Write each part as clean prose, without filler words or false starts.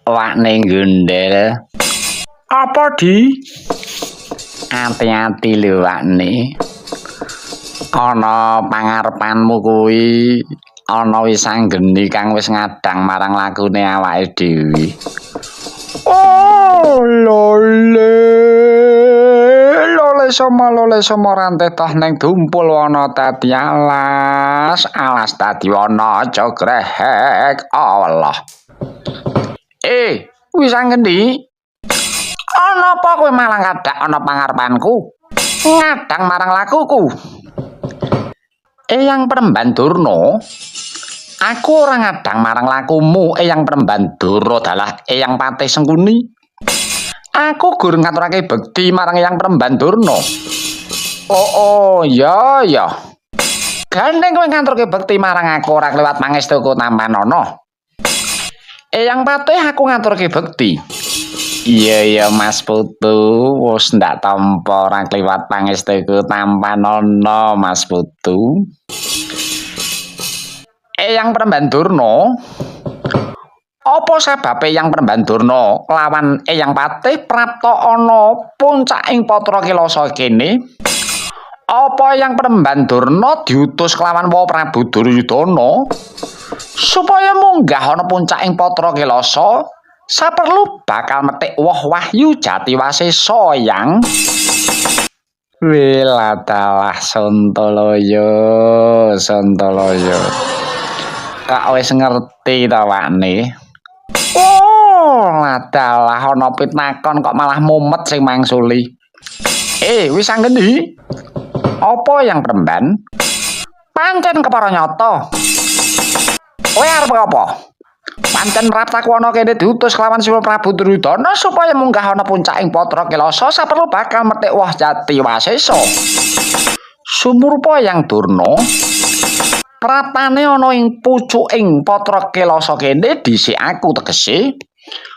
Wakne gundel. Apa di? Ati-ati lho wakne. Ana pangarepanmu kuwi ana wis anggeni kang wis ngadang marang lakune awake dhewe. Oh, lole sama rantai toh neng dumpul ana dadi alas dadi ana aja grehek Allah. Wis anggeni? Ana apa kowe malah ngadak ana pangarepanku? Ngadang marang lakuku. Eyang Peremban Durna, aku ora ngadang marang lakumu, Eyang Peremban Durna dalah Eyang Patih Sengkuni. Aku gur ngaturake bekti marang Eyang Peremban Durna. Oh, ya. Gandeng kowe ngaturke bekti marang aku ora kliwat mangestuku Tampanana. Eyang Patih aku ngaturke bekti. Iya Mas Putu, wis ndak tampa ora kliwat pangestuku Tampanana Mas Putu. Eyang Peremban Durna, apa sebabe Eyang Peremban Durna lawan Eyang Patih prapta ana puncaking Patra Kilasa kene? Apa Eyang Peremban Durna diutus kelawan Wa Prabu Duryudana supaya munggah ana puncaking Patra Kilasa? Saperlu bakal metik woh wahyu Jatiwasesa yang Wiladalah Sontoloyo. Kak wis ngerti ta wakne? Oh, ladalah ana pitakon kok malah mumet sing mangsuli. Wis anggeni? Apa Yang Peremban? Pancen kepara nyata. Kowe arep apa? Pancen raptaku ana kene diutus kelawan Siwa Prabu Duryudana supaya munggah ana puncaking Patra Kilasa saperlu bakal metik woh Jatiwasesa. Sumurpa Yang Durna, pratane ana ing pucuking Patra Kilasa kene dhisik aku tegese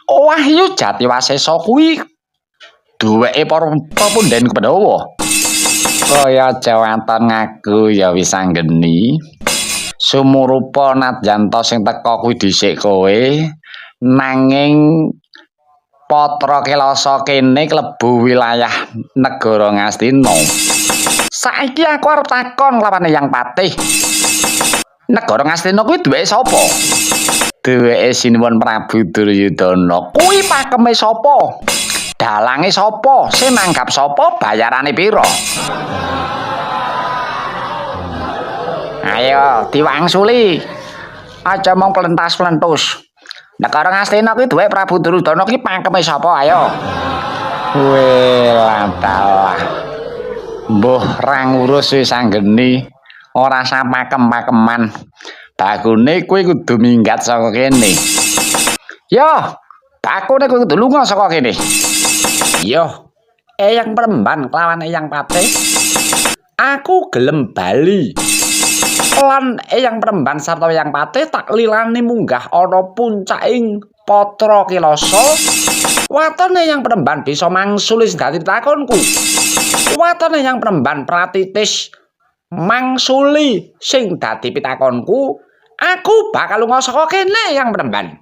wahyu Jatiwasesa kuwi duweke para pepunden Pandhawa. Kaya jawantan ngaku ya wis anggeni. Sumurupa nadyanto sing teka kuwi dhisik kowe, nanging Patra Kilasa kene klebu wilayah negara Ngastina. Saiki aku arep takon lawan Eyang Patih. Negara Ngastina kuwi duweke sapa? Duweke Sinuwun Prabu Duryudana. Kuwi pakeme sapa? Dalange sapa? Sing nanggap sapa? Bayarane pira? Ayo diwangsuli. Aja mung pelentas-pelentus. Negara Ngastina kuwi duwe Prabu Duryudana ki pakeme sapa? Ayo. Ladalah. Mbuh ra ngurus wis anggeni. Ora sapakem-pakeman. Bakune kowe kudu minggat saka kene. Yo, bakune kowe kudu lunga saka kene. Yo, Eyang Peremban lawan Eyang Patih. Aku gelem bali. Lan Eyang Peremban sarta Eyang Patih tak lilani munggah ana puncaking Patra Kilasa. Watone Eyang Peremban bisa mangsuli dadi takonku. Watone Eyang Peremban pratitis mangsuli sing dadi pitakonku. Aku bakal lunga saka kene Eyang Peremban.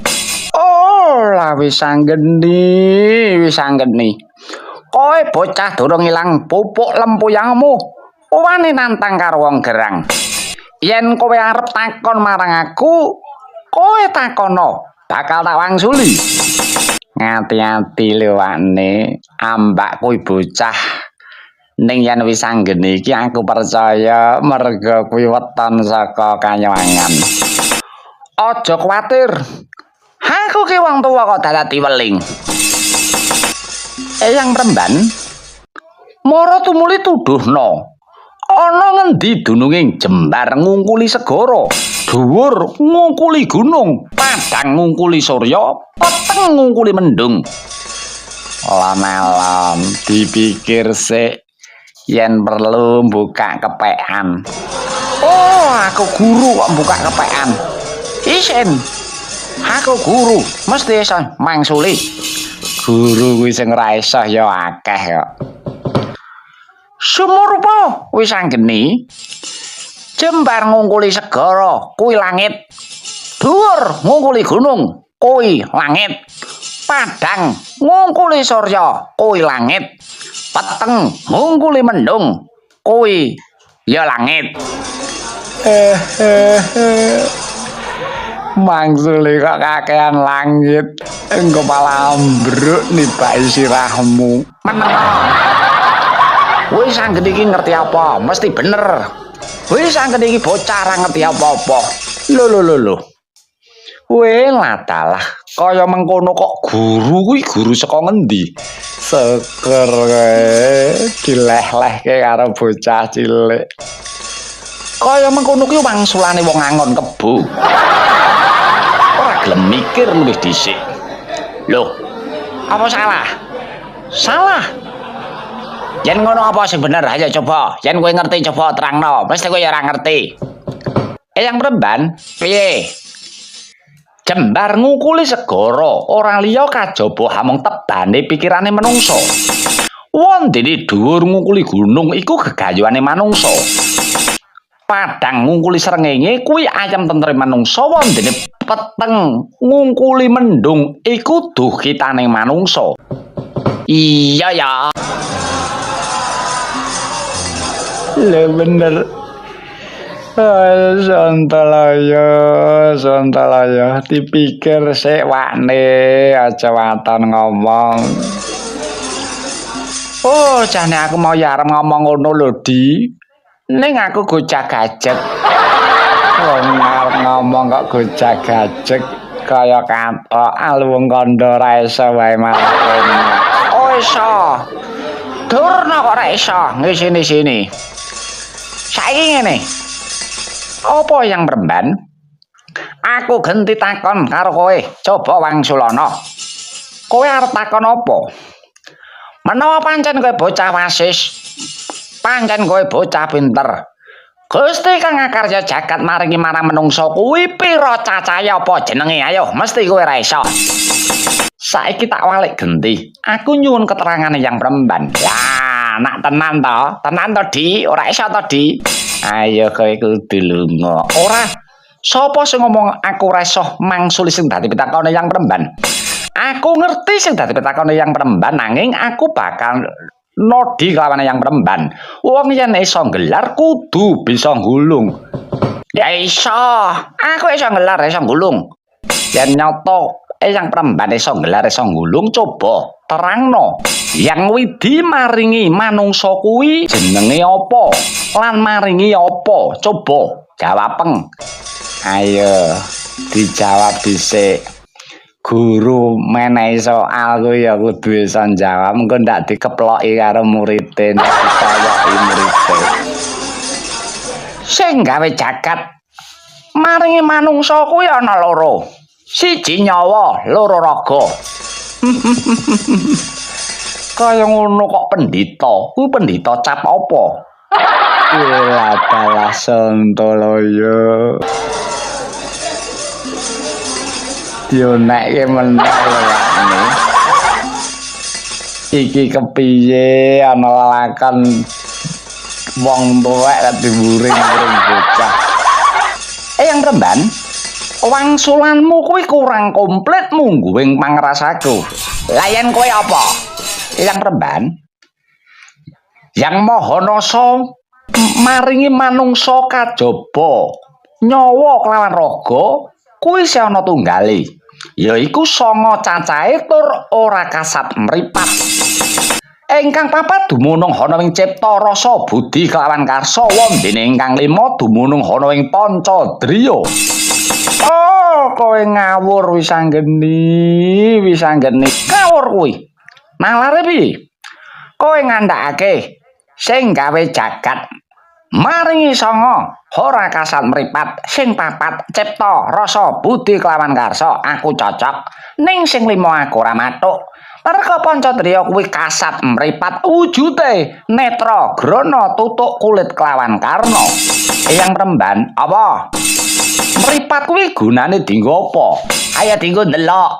Oh, lah wis anggeni. Kowe bocah durung ilang pupuk lempuyangmu. Wani nantang karo wong gerang. Yen kowe arep takon marang aku, kowe takono, bakal tak wangsuli. Ngati-ati lho wakne, ambak kuwi bocah. Ning yen wis anggeni iki aku percaya merga kuwi weton saka Kanyuwangan. Aja kuwatir. Aku ki wong tuwa kok dadi weling. Eyang Peremban, mara tumuli tuduhna. Ana ngendi dununging jembar ngungkuli segara, dhuwur ngungkuli gunung, padang ngungkuli surya, peteng ngungkuli mendung. Lan dipikir sik yen perlu buka kepekan. Oh, aku guru kok buka kepekan. Isen. Aku guru, mesti iso mangsuli. Guru kuwi sing ora iso ya akeh kok. Sumurpa wis anggeni. Jembar ngungkuli segara, kuwi langit. Dhuwur ngungkuli gunung, kuwi langit. Padang ngungkuli surya kuwi langit. Peteng ngungkuli mendung kuwi ya langit. Mangsule kok kakean langit, engko malah ambruk nibaki sirahmu. Meneng. Wis sangged iki ngerti apa? Mesti bener. Wis sangged iki bocah ra ngerti apa-apa. Lho. Ladalah, kaya mengkono kok guru kuwi guru saka ngendi? Seger kae dileh-lehke karo bocah cilik. Kaya mengkono kuwi wangsulane wong angon kebo. Ora gelem mikir luwih dhisik. Loh, apa salah? Salah. Yen ngono apa sing bener? Ayo coba. Yen kowe ngerti coba terangno. Mesti kowe ya ora ngerti. Eyang Remban, piye? Jembar ngukuli segara, ora liya kajaba hamung tebane pikirane manungsa. Wondene dhuwur ngukuli gunung iku gegayuhane manungsa. Padang ngungkuli srengenge kuwi ayam tentrem manungsa, wondene peteng ngungkuli mendung iku duh kitane manungsa. Iya ya. Lah bener. Santalaya, dipikir sik wane, aja waton ngomong. Oh, jane aku mau ya arep ngomong ngono lho, Di. Ning aku gojag-gajeg. Wong arep ngomong kok gojag-gajeg kaya katok alung kandha ra iso wae malah. Oh, iso. Durna kok ra iso ngisini-sini. Saiki ngene. Apa yang Remban? Aku genti takon karo kowe. Coba wangsulana. Kowe arep takon apa? Menawa pancen kowe bocah wasis, pancen kowe bocah pinter. Gusti kang ngakarya jagat maringi marang menungsa kuwi pira cacahe apa jenenge? Ayo, mesti kowe ra iso. Saiki tak walik genti. Aku nyuwun keterangane yang Remban. Lah, nak tenan to? Tenan to, Di? Ora iso to, Di? Ayo kowe kudu lunga. Ora. Sapa sing ngomong aku ora iso mangsuli sing dadi pitakone yang Remban? Aku ngerti sing dadi pitakone yang Remban, nanging aku bakal nodi kelawan yang Remban. Wong yen iso gelar kudu bisa nggulung. Ya iso. Aku iso gelar, iso nggulung. Yen nyoto yang Remban iso gelar, iso nggulung, coba terangno. Yang widi maringi manungsa kuwi jenenge apa? Lan maringi apa? Coba jawabeng. Ayo dijawab dhisik. Guru menehi soal kuwi ya kudu iso jawab, engko ndak dikeploki karo muridé, ndak ditayoki muridé. Sing gawe jagat maringi manungsa kuwi ana loro. Siji nyawa, loro raga. Kaya ngono kok pendhita. Kuwi pendhita cap apa? Ladalah Santalaya. Dionekke meneh lewatne. Iki kepiye ana lalakan wong tuwek diburing-buring bocah. Yang Remban, wangsulanmu kuwi kurang komplit mungguing pangrasaku. Lah yen kowe apa? Yang Remban, Yang Mahanasa maringi manungsa kajaba nyawa kelawan raga kuwi ana tunggale. Yaiku sanga cacahe tur ora kasat mripat. Ingkang papat dumunung ana ing cipta rasa budi kelawan karsa, wondene ingkang lima dumunung ana ing pancadriya. Oh, kowe ngawur wis anggeni. Ngawur kuwi. Nalare piye? Kowe ngandhakake sing gawe jagat maringi sanga ora kasat mripat, sing papat cipta rasa budi kelawan karsa aku cocok, ning sing lima aku ora mathuk. Merga pancadriya kuwi kasat mripat wujude netra grana tutuk kulit kelawan karna. Eyang Remban, apa? Mripat kuwi gunane dienggo apa? Ayo dienggo ndelok.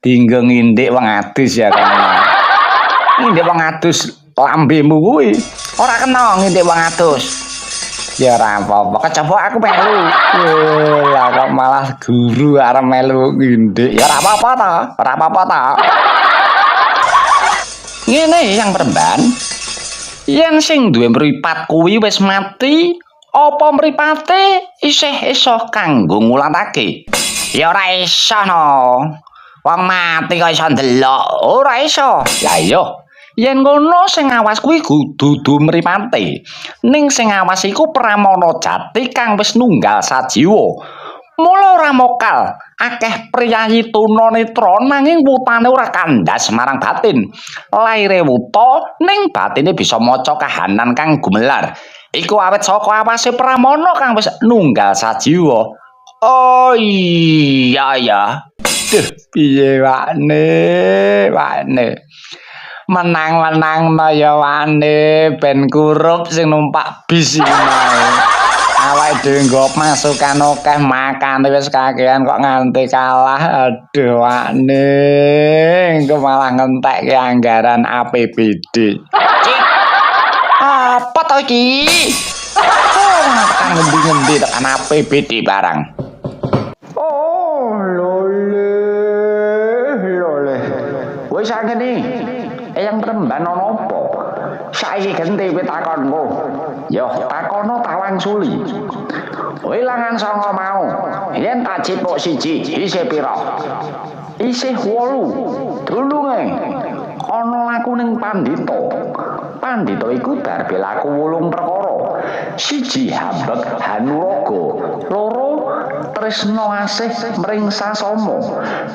Dienggo ngindik wong adus ya kan. Ngindik wong adus lambemu kuwi. Ora kena ngindik wong adus. Ya ora apa-apa, kejaba aku melu. Lah kok malah guru arep melu ngindik. Ya ora apa-apa ta, ora apa-apa ta. Ngene yang perempuan. Yen sing duwe mripat kuwi wis mati, apa mripate isih iso kanggo ngulatake? Ya ora iso no. Wong mati kok iso ndelok, ora iso. Lah iya. Yen ngono sing awas kuwi dudu mripate. Ning sing awas iku Pramana Jati kang wis nunggal sajiwa. Mula ora mokal akeh priyayi tunanetra nanging wutane ora kandhas marang batin. Laire wuta ning batine bisa maca kahanan kang gumelar. Iku awet saka awase Pramana kang wis nunggal sajiwa. Oh iya ya. Duh, piye wakne. Menang-menang no ya wane ben kurup sing numpak bis iki mau. Awake dhewe nggo masukan akeh makane wis kakean kok nganti kalah. Aduh wakne engko malah ngentekke anggaran APBD. Apa to iki? Kan ngendi-ngendi tekan APBD barang. Oh, lole. Wis ngene. Yang peremban ono apa? Saiki genti pitakonku. Yo, takono tawang suli. Wilangan songo mau. Yen tak cipuk siji, isih pira? Isih 8. Dulunge. Ana laku ning Pandita. Pandita iku darbe laku 8 perkara. 1 hambek hanuraga, 2 tresna asih mring sasama,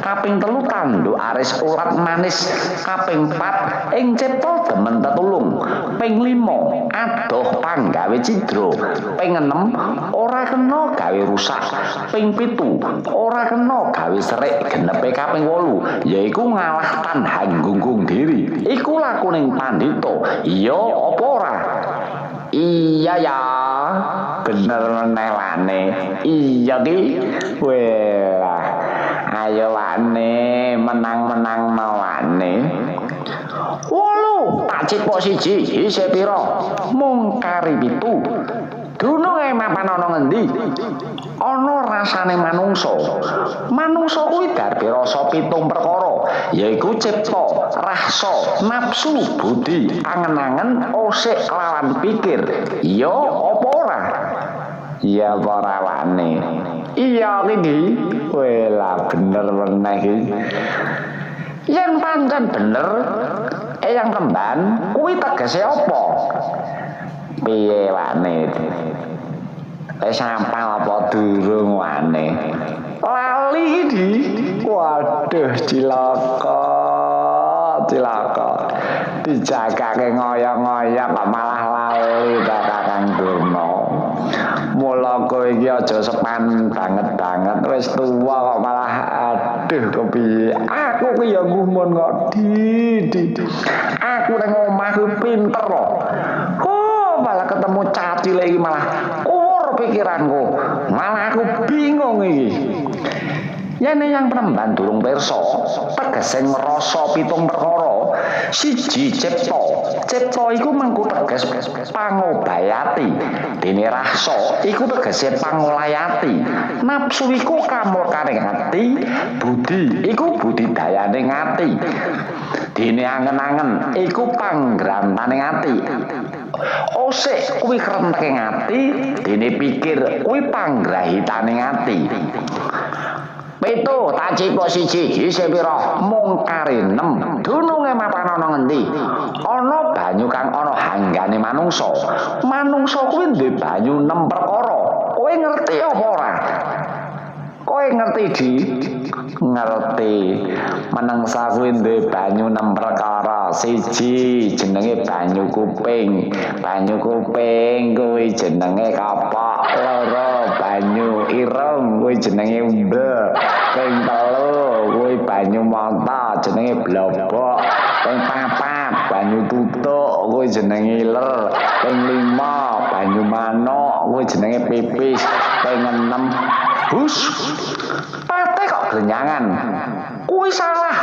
kaping 3 tanduk aris urat manis, kaping 4 ing cipta demen tetulung, ping 5 adoh panggawe cidra, ping 6 ora kena gawe rusak, ping 7 ora kena gawe serik, genepe kaping 8 yaiku ngalah tanhan gunggung diri. Iku laku ning Pandita. Iya apa ora? Iya ya, bener meneh wane. Iya ki. Wah, ayo wane, menang-menang wane. 8 tak cipok siji, isih pira? Mung kari 7. Dununge mapan ana ngendi? Ana rasane manungsa. Manungsa kuwi darbe rasa 7 perkara, yaiku cipta, rasa, nafsu, budi, angen-angen, osik lawan pikir. Iya apa ora? Iya ora wane. Iya iki. Wela bener meneh iki. Yen pancen bener, yang kemban kuwi tegese apa? Piye wane? Sampal apa durung wane? Lali iki. Waduh cilaka. Dijagake ngoyong-ngoyong kok malah lali ta Kakang Durna. Mula kowe iki aja sepan banget wis tuwa kok malah aduh kepiye. Aku ki ya gumun kok di. Aku nang omahku pinter kok. Malah ketemu caci lagi malah pikiranku, malah aku bingung iki. Yen yang perempuan durung pirsa, tegese ngrasa 7 perkara. 1 cipta. Cipta iku mengko teges pangobayati. Dene rasa iku tegese pangolayati. Nafsu iku kamurkane ati, budi iku budidayane ati. Dene angen-angen iku panggrantaning ati. Osik kuwi krenteke ati, dene pikir kuwi panggrahitane ati. 7 tak cipok siji, isih pira? Mung kari 6. Dununge mapan ana ngendi? Ana banyu kang ana hanggane manungsa. Manungsa kuwi duwe banyu 6 perkara. Kowe ngerti apa ora? Kowe ngerti di? Ngerti. Manungsa kuwi duwe banyu 6 perkara. 1 jenenge banyu kuping. Banyu kuping kuwi jenenge kapok. 2 banyu ireng kuwi jenenge umbel. Ping 3 kuwi banyu mata jenenge blobok. Ping 4 banyu tutuk kuwi jenenge iler. Ping 5 banyu manuk kuwi jenenge pipis. Ping 6 bus. Pate kok glenyangan. Kuwi salah.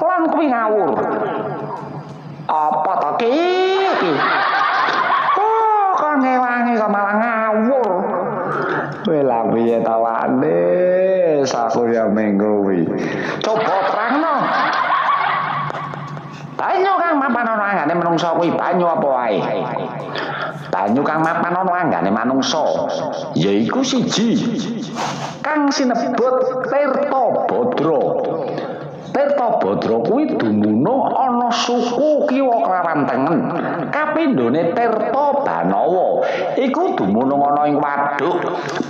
Lan kuwi ngawur. Apa to iki? Oh, kok ngewangi kok malah Wela piye tawane sakuya minggu wi. Coba terangno. Banyu kang mapan ana anggane manungsa kuwi banyu apa wae? Banyu kang mapan ana anggane manungsa yaiku siji kang sinebut Tirta Badra. Tirta Badra kuwi dumunung ana suku kiwa Klawan Tengen. Kapindhone Tirta Banawa iku dumunung ana ing wadhuk.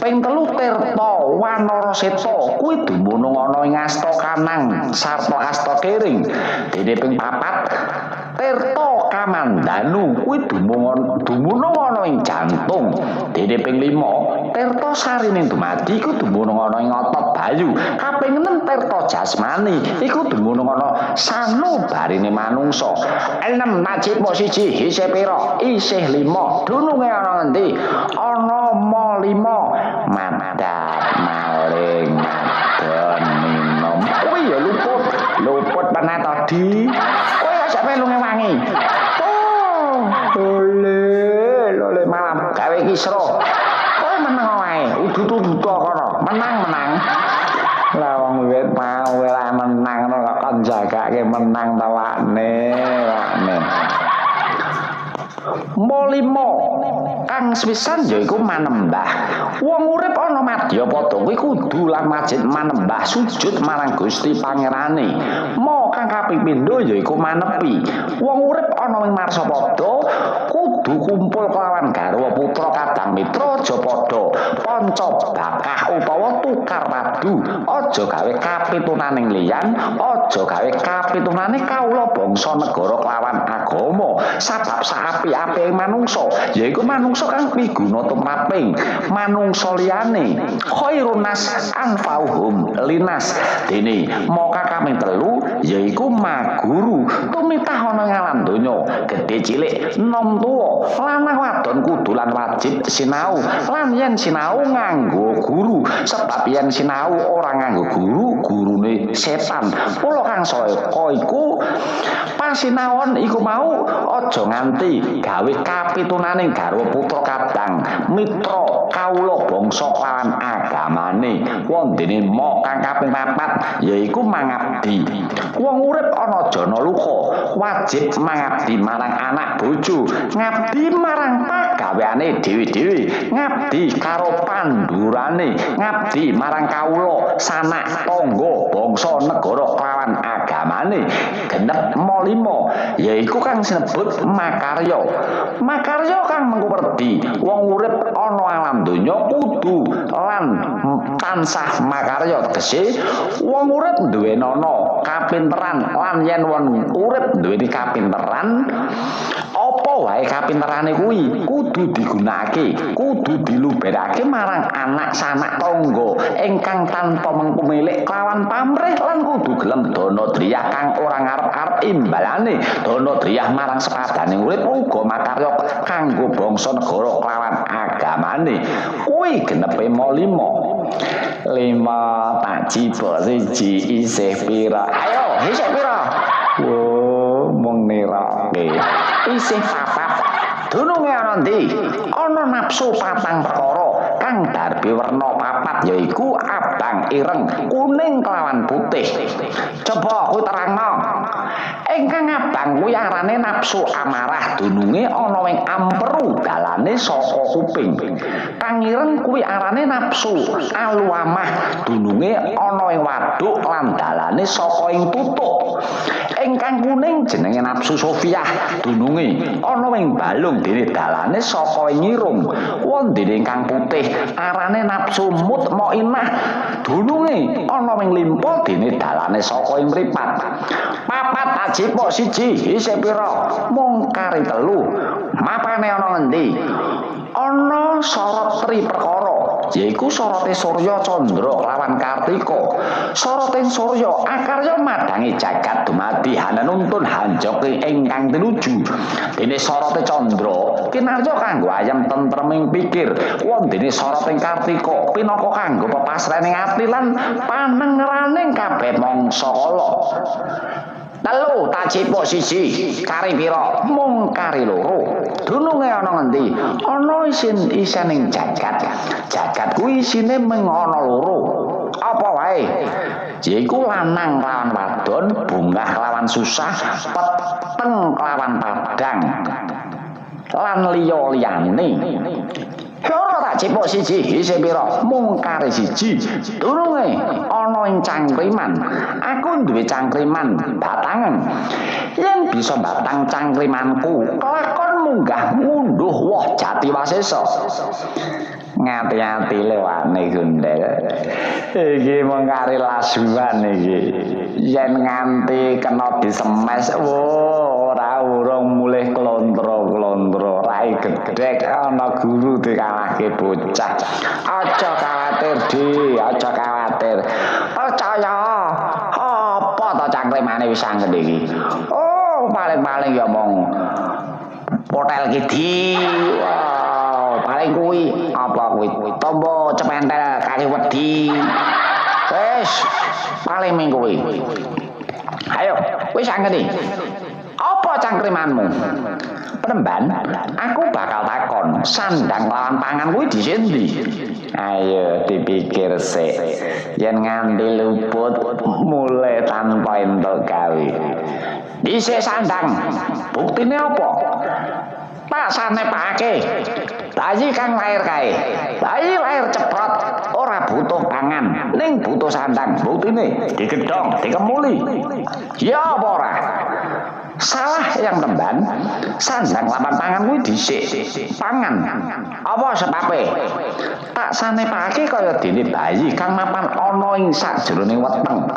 Ping telu Tirta Wanaraseta kuwi dumunung ana ing Asta Kanang sarta Asta Kering. Dene ping papat Tirta Kamandanu kuwi dumunung ana ing jantung. Dene ping 5 Tirta Sarining Dumadi iku dumunung ana ing otot bayu. Kaping 6 Tirta Jasmani iku dumunung ana sanubarine manungsa. 6 najib mok siji isih pira? Isih 5. Dununge ana ngendi? Ana ma 5. Mandat maling adon minum. Kuwi ya luput panah tadi. Kowe aja melu ngewangi. Lole malam gawe kisra. Kowe meneng wae, udut-udut kono. Menang. Lah wong wiwit mau ora menang kok kon jagake menang ta wakne. Molimo kang sepisan yaiku manembah. Wong urip ana Madyapada kuwi kudu lan wajib manembah sujud marang Gusti Pangerane. Mo kang kaping pindho yaiku manepi. Wong urip ana ing Marsapada kudu kumpul kelawan garwa putra kadang mitra aja padha panca bakah utawa tukar padu. Aja gawe kapitunaning liyan, aja gawe kapitunane kawula bangsa negara kelawan agama. Sabab saapi-api manungsa yaiku manungsa kang piguna tumraping manungsa liyane. Khairunas anfauhum linas. Dene maka kaping 3 yaiku maguru tumitah ana ngalam donya. Gedhe cilik nom tuwa lanang wadon kudu lan wajib sinau. Lan yen sinau nganggo guru. Sebab yen sinau ora nganggo guru, gurune setan. Mula kang saka iku pasinaon iku mau aja nganti gawe kapitunaning garwa putra kadang mitra kawula bangsa lan agamane. Wondene mo kang kaping 4 yaiku mangabdi. Wong urip ana jana luka wajib mangabdi marang anak bojo, ngabdi marang pagaweane dhewe-dhewe, ngabdi karo pandurane, ngabdi marang kawula sanak tangga bangsa negara kelawan agamane. Genep mo 5 yaiku kang sinebut makarya. Makarya kang mengkuperdi wong urip ana alam donya kudu lan tansah makarya. Tegese wong urip duweni ana kapinteran lan yen wong urip duweni kapinteran apa wae kapinterane kuwi kudu digunakake, kudu diluberake marang anak sanak tangga ingkang tanpa mengkumilik kelawan pamrih lan kudu gelem dana driyah kang ora ngarep-arep imbalane. Dana driyah marang sepadane urip uga makarya kanggo bangsa negara kelawan agamane. Kuwi genepe mo 5. 5 tak cipa siji isih pira? Ayo, isih pira? Wo, mung nirake. Isih 4. Dununge ana ndi? Ana nafsu 4 perkara kang darbe werna 4 yaiku abang, ireng, kuning kelawan putih. Coba kowe terangno. Ingkang abang kuwi arane nafsu amarah, dununge ana ing amperu dalane saka kuping. Kang ireng kuwi arane nafsu aluamah, dununge ana ing wadhuk lan dalane saka ing tutuk. Ingkang kuning jenenge nafsu sofiah, dununge ana ing balung dene dalane saka ing irung. Wondene ingkang putih arane nafsu mutmainah, dununge ana ing limpa dene dalane saka ing mripat. 4 ajipok siji isih pira? Mung kari 3. Mapane ana ngendi? Ana sorot 3 perkara yaiku sorote Surya Candra lawan Kartika. Soroting Surya akarya madangi jagat dumadi hanuntun hanjoke ingkang tinuju. Dene sorote Candra kinarya kanggo ayem tentreming pikir. Wondene soroting Kartika pinaka kanggo pepasraning ati lan panengraning kabeh mangsa kala. Telu tak cipuk siji, kari pira? Mung kari loro. Dununge ana ngendi? Ana isining jagat. Jagat kuwi isine mung ana loro. Apa wae? Yaiku lanang lawan wadon, bungah lawan susah, peteng lawan padang. Lan liya-liyane. Ora tak cipuk siji, isih pira? Mung kari siji. Durunge ana ing cangkriman. Aku duwe cangkriman batangan. Yen bisa batang cangkrimanku, kelakon munggah ngunduh woh jati wasesa. Ngati-ati lewane Gundel. Iki mung kari lasuan iki. Yen nganti kena disemes, ora urung mulih klontro-klontro. Rai gedhek ana guru dikalahke bocah. Aja kuwatir, Di, aja kuwatir. Percaya. Apa to cangkrimane wis anggen iki? Oh, paling-paling ya mong hotel Gidi. Wow, paling kuwi apa kuwi? Tombo cepentel kali wedi. Wis, paling ming kuwi. Ayo, wis anggen iki. Apa cangkrimanmu? Penemban, aku bakal takon, sandang lawan pangan kuwi disendi? Ayo dipikir sik. Yen nganti luput mulai tanpa entuk gawe. Dhisik sandang. Buktine apa? Tak sanepake. Bayi kang lair kae. Bayi lair ceprot, ora butuh pangan, ning butuh sandang. Buktine digedhong, dikemuli. Ya apa ora? Salah yang temban, sandang lapan pangan kuwi dhisik. Pangan. Apa sebabe? Tak sanepake kaya dene bayi kang mapan ana ing sajroning weteng.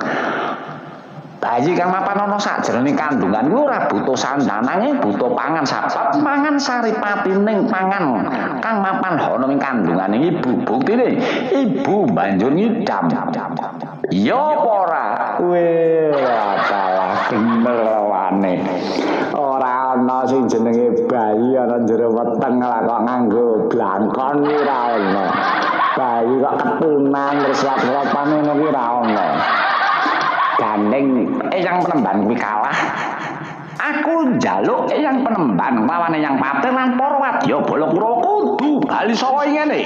Bayi kang mapan ana sajroning kandungan kuwi ora butuh sandang nanging butuh pangan sabab mangan saripatining pangan kang mapan ana ing kandungane ibu. Buktine ibu banjur ngidam. Ya apa ora? Weh, kalah bener lawane. Ora ana sing jenenge bayi ana jero weteng lah kok nganggo blangkon kuwi ora ana. Bayi kok ketunan terus lap-lapane ngono kuwi ora ana. Gandeng Eyang Penemban kuwi kalah. Aku njaluk Eyang Penemban lawan Eyang Patir lan para wadya Balakura kudu bali saka ngene.